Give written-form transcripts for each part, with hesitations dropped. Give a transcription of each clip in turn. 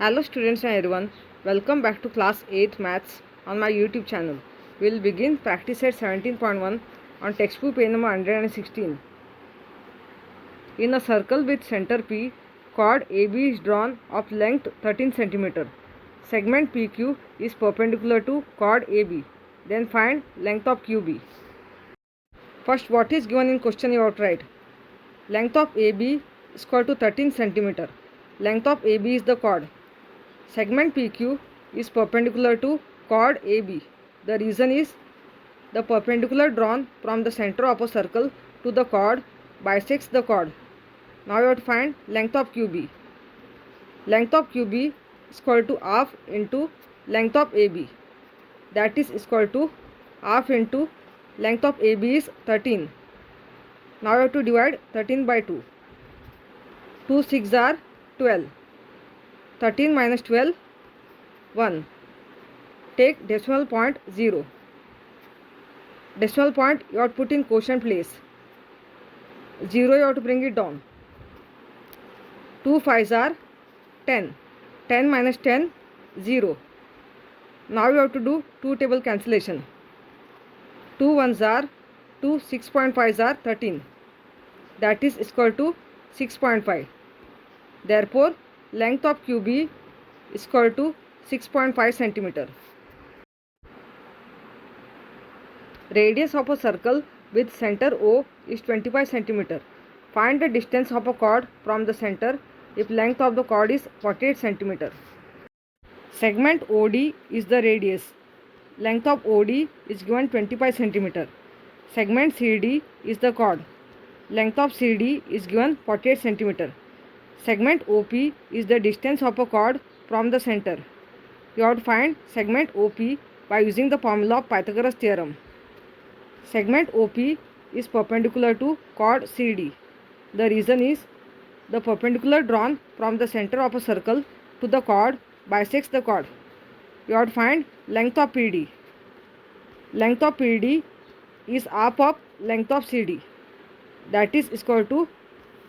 Hello students and everyone, welcome back to class 8 maths on my YouTube channel. We will begin practice set 17.1 on textbook page number 116. In a circle with center P, chord AB is drawn of length 13 cm. Segment PQ is perpendicular to chord AB. Then find length of QB. First, what is given in question you have to write. Length of AB is equal to 13 cm. Length of AB is the chord. Segment PQ is perpendicular to chord AB. The reason is the perpendicular drawn from the center of a circle to the chord bisects the chord. Now you have to find length of QB. Length of QB is equal to half into length of AB. That is equal to half into length of AB is 13. Now you have to divide 13 by 2. 2 6 are 12. 13 minus 12, 1. Take decimal point 0. Decimal point you have to put in quotient place. 0 you have to bring it down. 2 5s are 10. 10 minus 10, 0. Now you have to do 2 table cancellation. 2 1s are 2, 6.5s are 13. That is equal to 6.5. Therefore, length of QB is equal to 6.5 cm. Radius of a circle with center O is 25 cm. Find the distance of a chord from the center if length of the chord is 48 cm. Segment OD is the radius. Length of OD is given 25 cm. Segment CD is the chord. Length of CD is given 48 cm. Segment OP is the distance of a chord from the center. You have to find segment OP by using the formula of Pythagoras theorem. Segment OP is perpendicular to chord CD. The reason is the perpendicular drawn from the center of a circle to the chord bisects the chord. You have to find length of PD. Length of PD is half of length of CD. That is equal to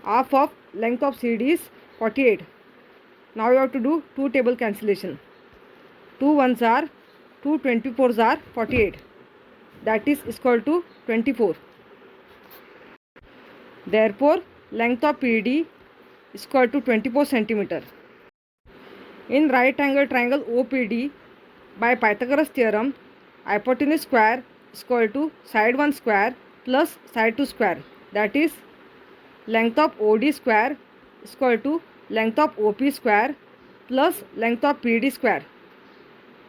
half of length of CD is 48. Now you have to do 2 table cancellation. 2 1s are 2, 24s are 48. That is equal to 24. Therefore, length of PD is equal to 24 cm. In right angle triangle OPD, by Pythagoras theorem, hypotenuse square is equal to side 1 square plus side 2 square. That is length of OD square is equal to length of OP square plus length of PD square.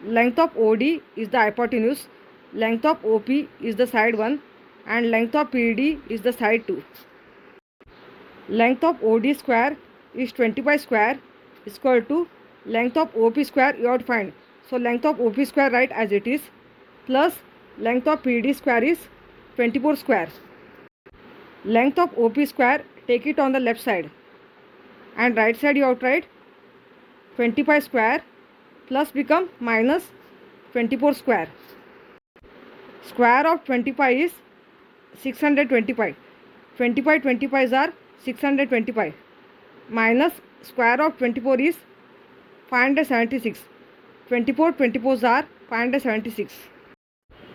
Length of OD is the hypotenuse, length of OP is the side 1 and length of PD is the side 2. Length of OD square is 25 square is equal to length of OP square you have to find. So length of OP square write as it is plus length of PD square is 24 square. Length of OP square take it on the left side and right side you have to write 25 square plus become minus 24 square. Square of 25 is 625. 25 25s are 625 minus square of 24 is 576. 24 24s are 576.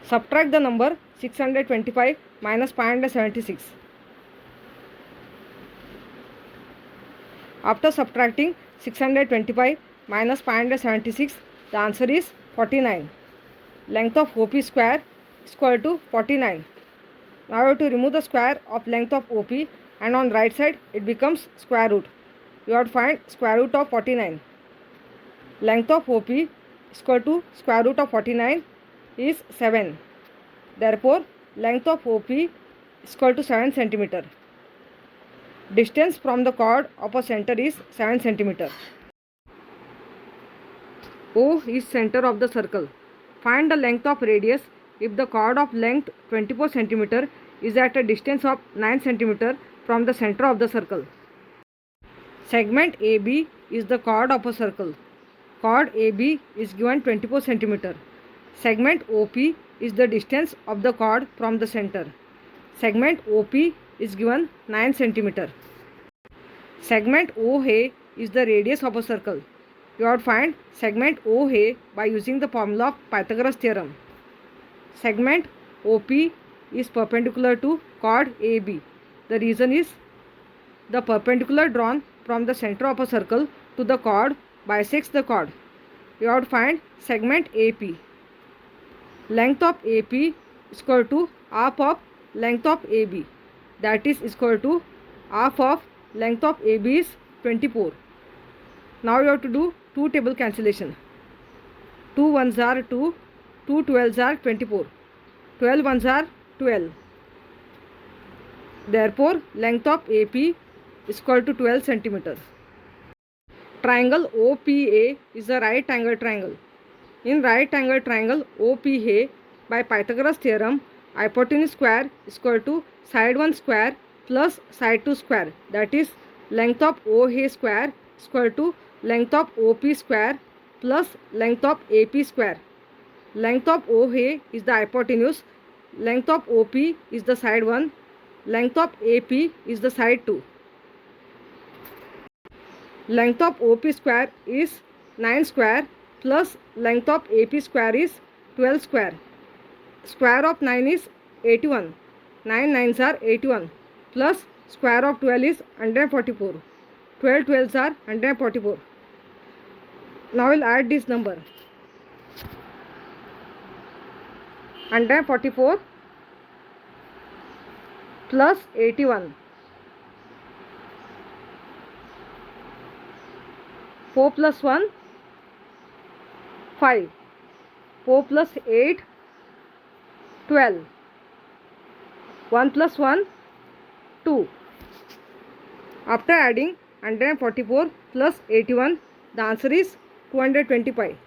Subtract the number 625 minus 576. After subtracting 625 minus 576, the answer is 49. Length of OP square is equal to 49. Now you have to remove the square of length of OP and on right side it becomes square root. You have to find square root of 49. Length of OP is equal to square root of 49 is 7. Therefore, length of OP is equal to 7 cm. Distance from the chord of a center is 7 cm. O is center of the circle. Find the length of radius if the chord of length 24 cm is at a distance of 9 cm from the center of the circle. Segment AB is the chord of a circle. Chord AB is given 24 cm. Segment OP is the distance of the chord from the center. Segment OP is given 9 cm. Segment OA is the radius of a circle. You have to find segment OA by using the formula of Pythagoras theorem. Segment OP is perpendicular to chord AB. The reason is the perpendicular drawn from the center of a circle to the chord bisects the chord. You have to find segment AP. Length of AP is equal to half of length of AB. That is equal to half of length of AB is 24. Now you have to do two table cancellation. 2 ones are 2, 2 12s are 24, 12 ones are 12. Therefore, length of AP is equal to 12 centimeters. Triangle OPA is a right angle triangle. In right angle triangle OPA, by Pythagoras theorem, hypotenuse square is equal to side 1 square plus side 2 square. That is, length of OA square is equal to length of OP square plus length of AP square. Length of OA is the hypotenuse, length of OP is the side 1, length of AP is the side 2. Length of OP square is 9 square plus length of AP square is 12 square. Square of 9 is 81. 9 9s are 81 plus square of 12 is 144. 12 12s are 144. Now we'll add this number. 144 plus 81. 4 plus 1, 5. 4 plus 8, 12. 1 plus 1, 2. After adding 144 plus 81, the answer is 225.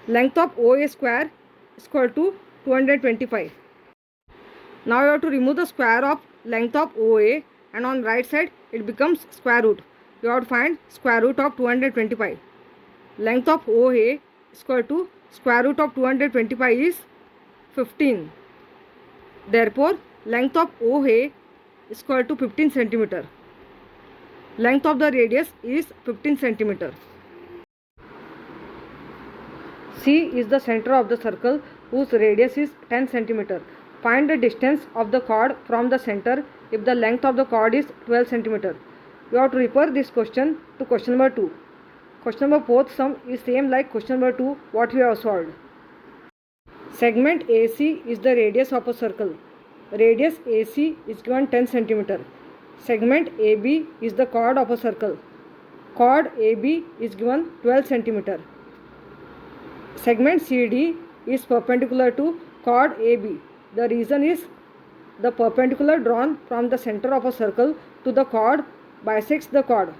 Length of OA square is equal to 225. Now you have to remove the square of length of OA, and on right side it becomes square root. You have to find square root of 225. Length of OA is equal to square root of 225 is 15. Therefore, length of OA is equal to 15 centimeter. Length of the radius is 15 centimeter. C is the center of the circle whose radius is 10 centimeter. Find the distance of the chord from the center if the length of the chord is 12 centimeter. You have to refer this question to question number 2. Question number 4th sum is same like question number 2 what we have solved. Segment AC is the radius of a circle. Radius AC is given 10 centimeter. Segment AB is the chord of a circle. Chord AB is given 12 centimeter. Segment CD is perpendicular to chord AB. The reason is the perpendicular drawn from the center of a circle to the chord bisects the chord.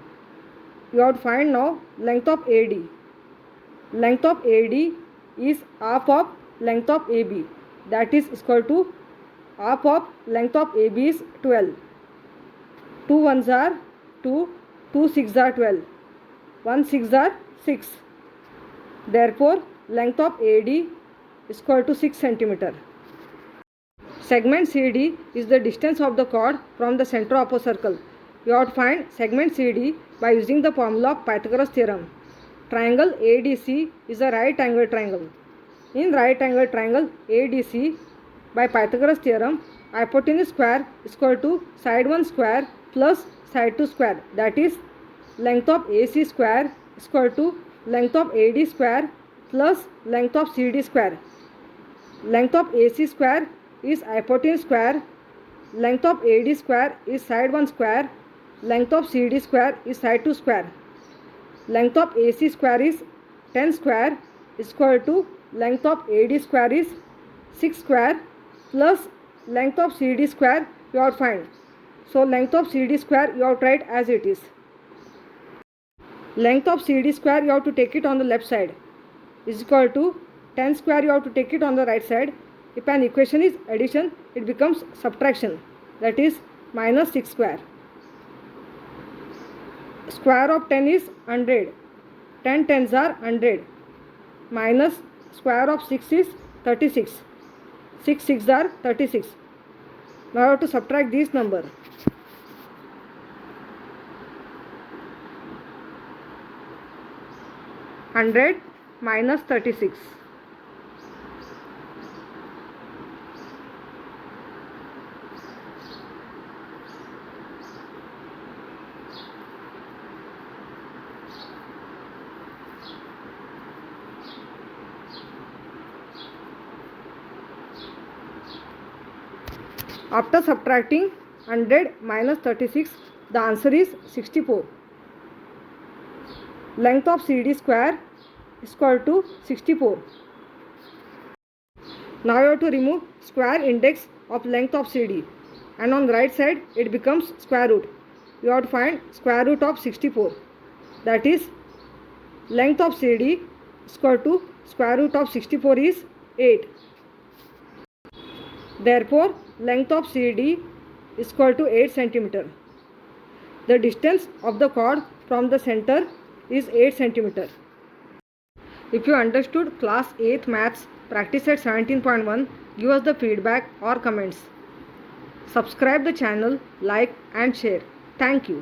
You have to find now length of AD. Length of AD is half of length of AB. That is equal to half of length of AB is 12. 2 ones are 2, 2 6 are 12. 1 6 are 6. Therefore, length of AD is equal to 6 centimeter. Segment CD is the distance of the chord from the center of a circle. You have to find segment CD by using the formula of Pythagoras theorem. Triangle ADC is a right angle triangle. In right angle triangle ADC, by Pythagoras theorem, hypotenuse square is equal to side 1 square plus side 2 square. That is, length of AC square is equal to length of AD square plus length of CD square. Length of AC square is hypotenuse square. Length of AD square is side 1 square. Length of CD square is side 2 square. Length of AC square is 10 square is equal to length of AD square is 6 square plus length of CD square you have to find. So length of CD square you have to write as it is. Length of CD square you have to take it on the left side is equal to 10 square you have to take it on the right side. If an equation is addition, it becomes subtraction, that is minus 6 square. Square of 10 is 100. 10 tens are 100. Minus square of 6 is 36. 6 6 are 36. Now I have to subtract this number. 100 minus 36. After subtracting 100 minus 36, the answer is 64. Length of CD square is equal to 64. Now you have to remove square index of length of CD, and on the right side it becomes square root. You have to find square root of 64. That is, length of CD is equal to square root of 64 is 8. Therefore, length of CD is equal to 8 cm. The distance of the chord from the center is 8 cm. If you understood class 8th maths practice at 17.1, give us the feedback or comments. Subscribe the channel, like and share. Thank you.